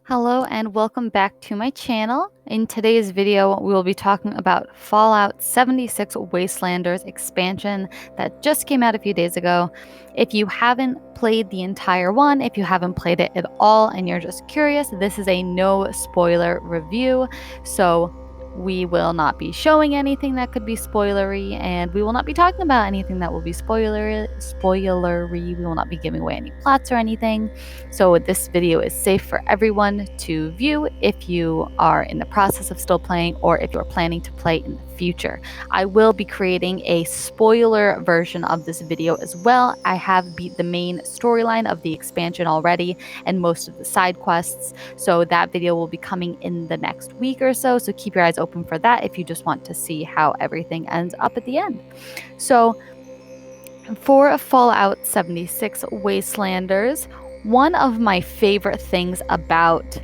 Hello and welcome back to my channel. In today's video, we will be talking about Fallout 76 Wastelanders expansion that just came out a few days ago. If you haven't played the entire one, if you haven't played it at all and you're just curious, this is a no spoiler review. So we will not be showing anything that could be spoilery, and we will not be talking about anything that will be spoilery. We will not be giving away any plots or anything. So this video is safe for everyone to view if you are in the process of still playing or if you're planning to play in the future. I will be creating a spoiler version of this video as well. I have beat the main storyline of the expansion already and most of the side quests, so that video will be coming in the next week or so keep your eyes open for that if you just want to see how everything ends up at the end. So for Fallout 76 Wastelanders, one of my favorite things about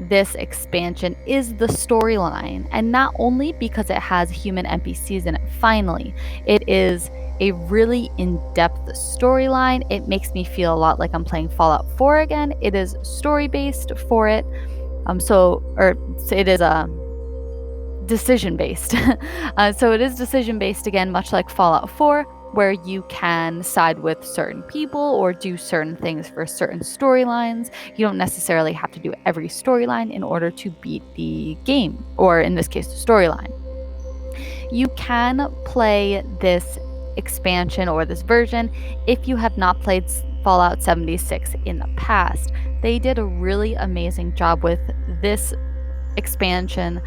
this expansion is the storyline, and not only because it has human NPCs in it finally. It is a really in-depth storyline. It makes me feel a lot like I'm playing Fallout 4 again. It is story-based for it. So it is decision-based. So it is decision-based again, much like Fallout 4, where you can side with certain people or do certain things for certain storylines. You don't necessarily have to do every storyline in order to beat the game, or in this case, the storyline. You can play this expansion or this version if you have not played Fallout 76 in the past. They did a really amazing job with this expansion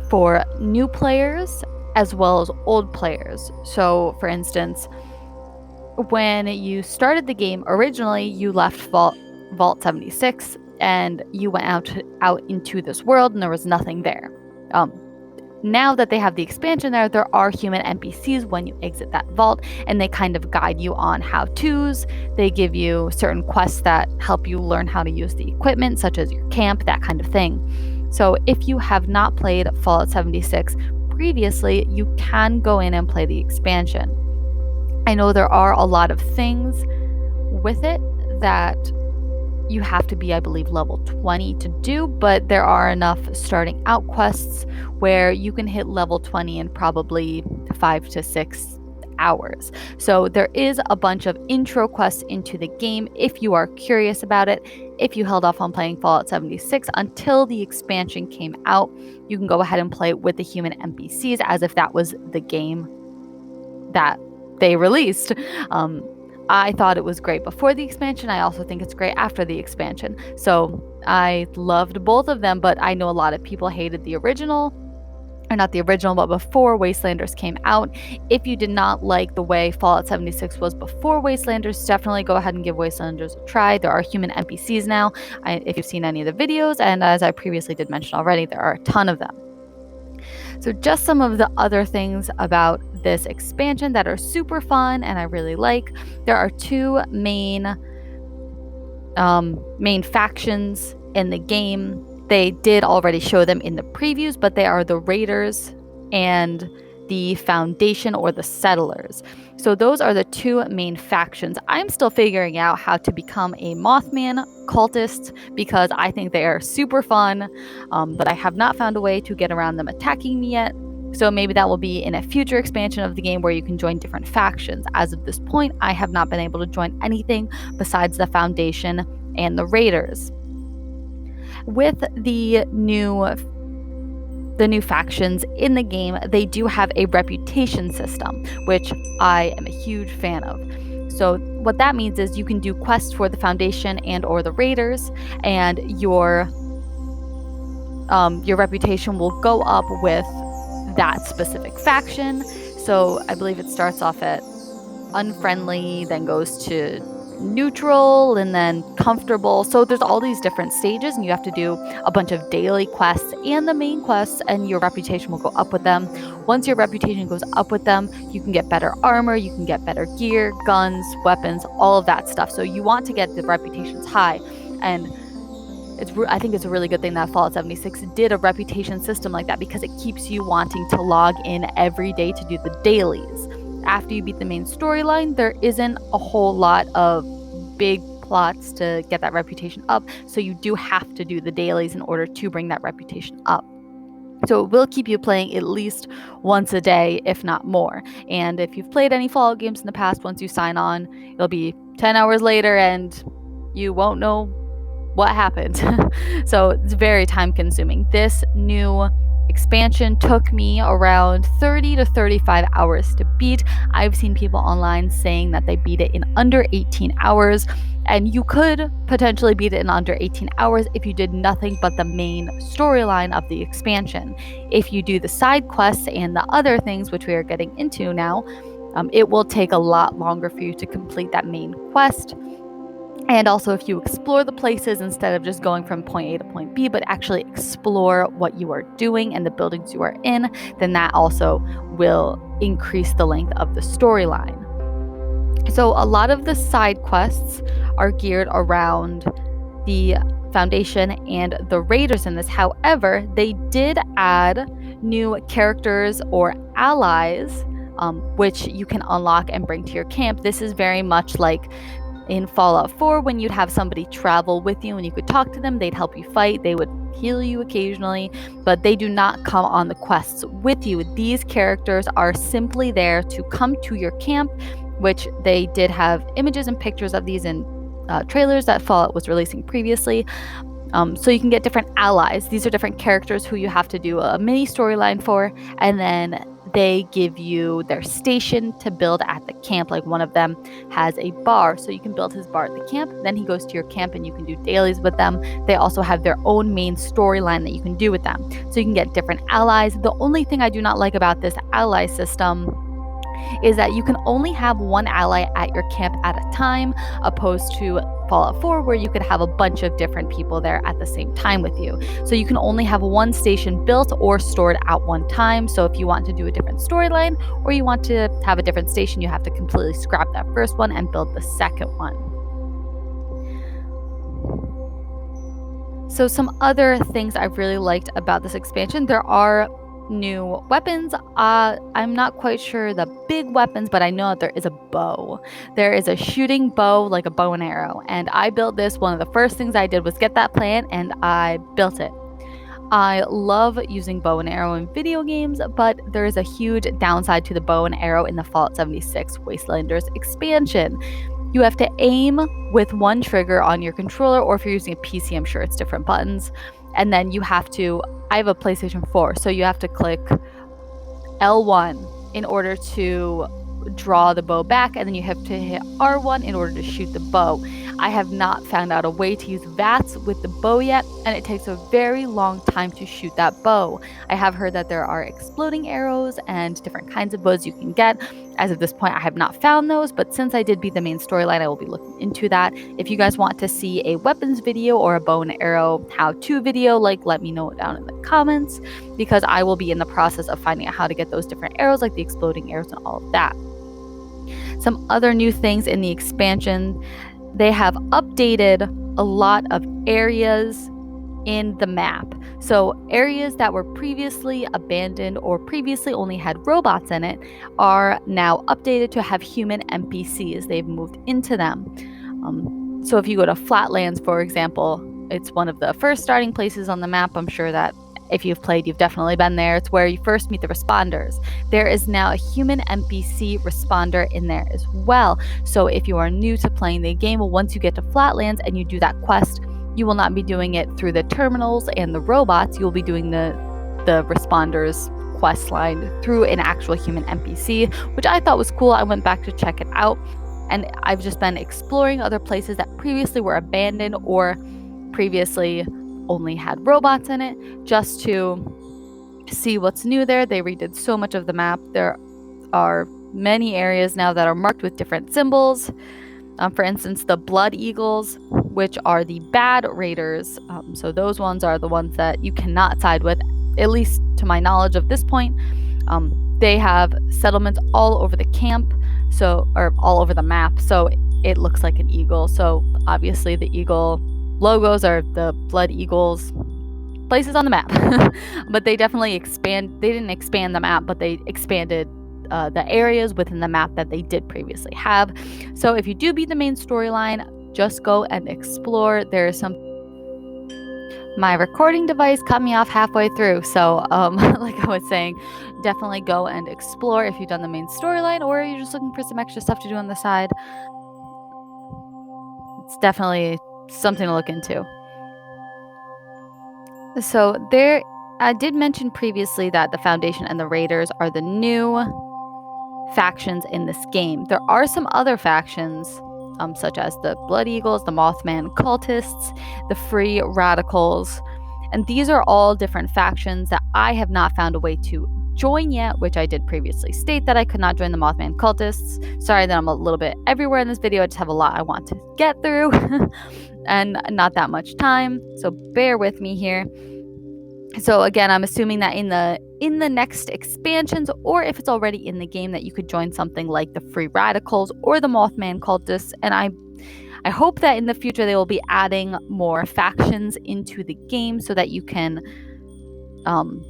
for new players as well as old players. So, for instance, when you started the game originally, you left Vault 76 and you went out into this world and there was nothing there. Now that they have the expansion there are human NPCs when you exit that vault, and they kind of guide you on how-tos. They give you certain quests that help you learn how to use the equipment, such as your camp, that kind of thing. So if you have not played Fallout 76 previously, you can go in and play the expansion. I know there are a lot of things with it that you have to be, I believe, level 20 to do, but there are enough starting out quests where you can hit level 20 in probably 5 to 6 hours. So there is a bunch of intro quests into the game if you are curious about it. If you held off on playing Fallout 76 until the expansion came out, you can go ahead and play with the human NPCs as if that was the game that they released. I thought it was great before the expansion. I also think it's great after the expansion. So I loved both of them, but I know a lot of people hated the original, or not the original, but before Wastelanders came out. If you did not like the way Fallout 76 was before Wastelanders, definitely go ahead and give Wastelanders a try. There are human NPCs now, if you've seen any of the videos, and as I previously did mention already, there are a ton of them. So just some of the other things about this expansion that are super fun and I really like. There are two main factions in the game. They did already show them in the previews, but they are the Raiders and the Foundation, or the Settlers. So those are the two main factions. I'm still figuring out how to become a Mothman cultist because I think they are super fun, but I have not found a way to get around them attacking me yet. So maybe that will be in a future expansion of the game where you can join different factions. As of this point, I have not been able to join anything besides the Foundation and the Raiders. With the new factions in the game, they do have a reputation system, which I am a huge fan of. So what that means is you can do quests for the Foundation and or the Raiders, and your reputation will go up with that specific faction. So I believe it starts off at unfriendly, then goes to neutral, and then comfortable. So there's all these different stages, and you have to do a bunch of daily quests and the main quests, and your reputation will go up with them. Once your reputation goes up with them, you can get better armor, you can get better gear, guns, weapons, all of that stuff. So you want to get the reputations high, and I think it's a really good thing that Fallout 76 did a reputation system like that, because it keeps you wanting to log in every day to do the dailies. After you beat the main storyline, there isn't a whole lot of big plots to get that reputation up. So you do have to do the dailies in order to bring that reputation up. So it will keep you playing at least once a day, if not more. And if you've played any Fallout games in the past, once you sign on, it'll be 10 hours later and you won't know what happened. So it's very time consuming. This new expansion took me around 30 to 35 hours to beat. I've seen people online saying that they beat it in under 18 hours. And you could potentially beat it in under 18 hours if you did nothing but the main storyline of the expansion. If you do the side quests and the other things, which we are getting into now, it will take a lot longer for you to complete that main quest. And also, if you explore the places instead of just going from point A to point B, but actually explore what you are doing and the buildings you are in, then that also will increase the length of the storyline. So a lot of the side quests are geared around the Foundation and the Raiders in this. However, they did add new characters or allies, which you can unlock and bring to your camp. This is very much like in Fallout 4 when you'd have somebody travel with you and you could talk to them, they'd help you fight, they would heal you occasionally, but they do not come on the quests with you. These characters are simply there to come to your camp, which they did have images and pictures of these in trailers that Fallout was releasing previously. So you can get different allies. These are different characters who you have to do a mini storyline for, and then they give you their station to build at the camp. Like one of them has a bar, so you can build his bar at the camp. Then he goes to your camp and you can do dailies with them. They also have their own main storyline that you can do with them. So you can get different allies. The only thing I do not like about this ally system is that you can only have one ally at your camp at a time, opposed to Fallout 4 where you could have a bunch of different people there at the same time with you. So you can only have one station built or stored at one time. So if you want to do a different storyline or you want to have a different station, you have to completely scrap that first one and build the second one. So some other things I really liked about this expansion, there are new weapons. I'm not quite sure the big weapons, but I know that there is a bow. There is a shooting bow, like a bow and arrow, and I built this. One of the first things I did was get that plant and I built it. I love using bow and arrow in video games, but there is a huge downside to the bow and arrow in the Fallout 76 Wastelanders expansion. You have to aim with one trigger on your controller, or if you're using a PC, I'm sure it's different buttons. And then you have to, I have a PlayStation 4, so you have to click L1 in order to draw the bow back, and then you have to hit R1 in order to shoot the bow. I have not found out a way to use VATS with the bow yet, and it takes a very long time to shoot that bow. I have heard that there are exploding arrows and different kinds of bows you can get. As of this point, I have not found those, but since I did beat the main storyline, I will be looking into that. If you guys want to see a weapons video or a bow and arrow how-to video, let me know down in the comments, because I will be in the process of finding out how to get those different arrows, like the exploding arrows and all of that. Some other new things in the expansion, they have updated a lot of areas in the map. So areas that were previously abandoned or previously only had robots in it are now updated to have human NPCs. They've moved into them. So if you go to Flatlands, for example, it's one of the first starting places on the map. I'm sure that if you've played, you've definitely been there. It's where you first meet the responders. There is now a human NPC responder in there as well. So if you are new to playing the game, once you get to Flatlands and you do that quest, you will not be doing it through the terminals and the robots. You'll be doing the responders quest line through an actual human NPC, which I thought was cool. I went back to check it out, and I've just been exploring other places that previously were abandoned or previously only had robots in it, just to see what's new there. They redid so much of the map. There are many areas now that are marked with different symbols. For instance, the Blood Eagles, which are the bad raiders. So those ones are the ones that you cannot side with, at least to my knowledge of this point. They have settlements all over the camp, or all over the map, so it looks like an eagle. So obviously the eagle logos are the Blood Eagles places on the map. But they definitely they didn't expand the map, but they expanded the areas within the map that they did previously have. So if you do beat the main storyline, just go and explore. There's some. My recording device cut me off halfway through, so like I was saying, definitely go and explore if you've done the main storyline or you're just looking for some extra stuff to do on the side. It's definitely something to look into. So there, I did mention previously that the Foundation and the Raiders are the new factions in this game. There are some other factions, such as the Blood Eagles, the Mothman cultists, the Free Radicals, and these are all different factions that I have not found a way to join yet, which I did previously state that I could not join the Mothman cultists. Sorry that I'm a little bit everywhere in this video. I just have a lot I want to get through and not that much time, so bear with me here. So again, I'm assuming that in the next expansions, or if it's already in the game, that you could join something like the Free Radicals or the Mothman cultists. And I hope that in the future they will be adding more factions into the game so that you can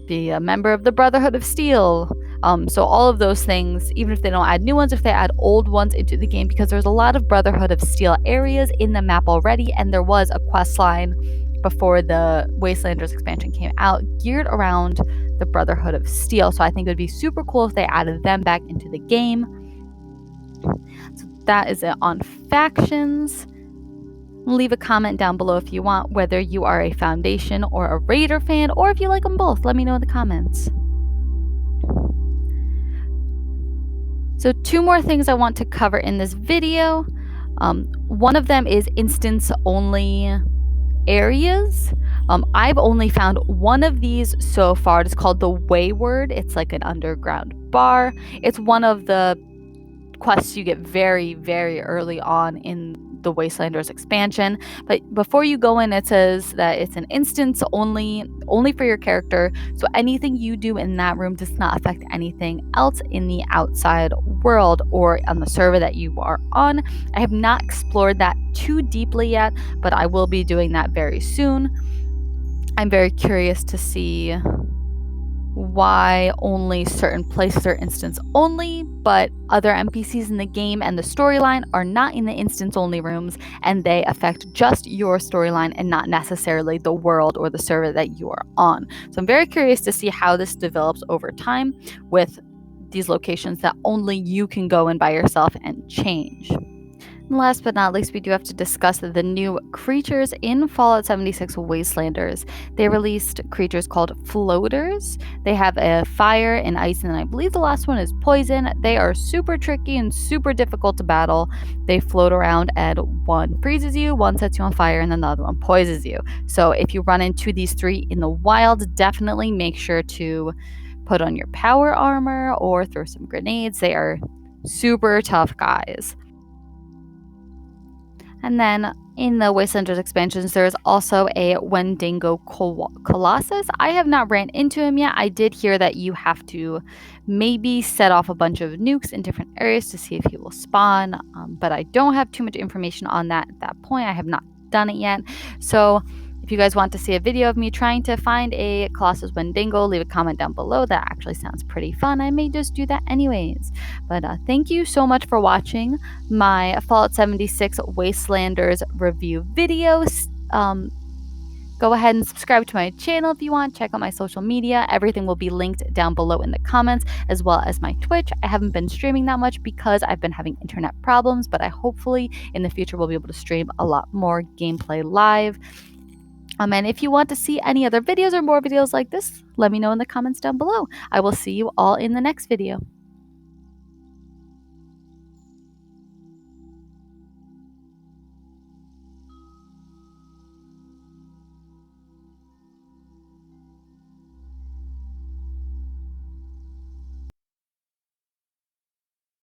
be a member of the Brotherhood of Steel. So all of those things, even if they don't add new ones, if they add old ones into the game, because there's a lot of Brotherhood of Steel areas in the map already, and there was a quest line before the Wastelanders expansion came out geared around the Brotherhood of Steel. So I think it would be super cool if they added them back into the game. So that is it on factions. Leave a comment down below if you want, whether you are a Foundation or a Raider fan, or if you like them both. Let me know in the comments. So 2 more things I want to cover in this video. One of them is instance only areas. I've only found one of these so far. It's called the Wayward. It's like an underground bar. It's one of the quests you get very, very early on in the Wastelanders expansion. But before you go in, it says that it's an instance only for your character. So anything you do in that room does not affect anything else in the outside world or on the server that you are on. I have not explored that too deeply yet, but I will be doing that very soon. I'm very curious to see why only certain places are instance only, but other NPCs in the game and the storyline are not in the instance only rooms, and they affect just your storyline and not necessarily the world or the server that you are on. So I'm very curious to see how this develops over time with these locations that only you can go in by yourself and change. And last but not least, we do have to discuss the new creatures in Fallout 76 Wastelanders. They released creatures called floaters. They have a fire and ice, and I believe the last one is poison. They are super tricky and super difficult to battle. They float around, and one freezes you, one sets you on fire, and then the other one poisons you. So if you run into these 3 in the wild, definitely make sure to put on your power armor or throw some grenades. They are super tough guys. And then in the Wastelanders expansions, there's also a Wendigo Colossus. I have not ran into him yet. I did hear that you have to maybe set off a bunch of nukes in different areas to see if he will spawn, but I don't have too much information on that at that point. I have not done it yet. So if you guys want to see a video of me trying to find a Colossus Wendigo, leave a comment down below. That actually sounds pretty fun. I may just do that anyways. But thank you so much for watching my Fallout 76 Wastelanders review videos. Go ahead and subscribe to my channel if you want. Check out my social media. Everything will be linked down below in the comments, as well as my Twitch. I haven't been streaming that much because I've been having internet problems, but I hopefully in the future will be able to stream a lot more gameplay live. And if you want to see any other videos or more videos like this, let me know in the comments down below. I will see you all in the next video.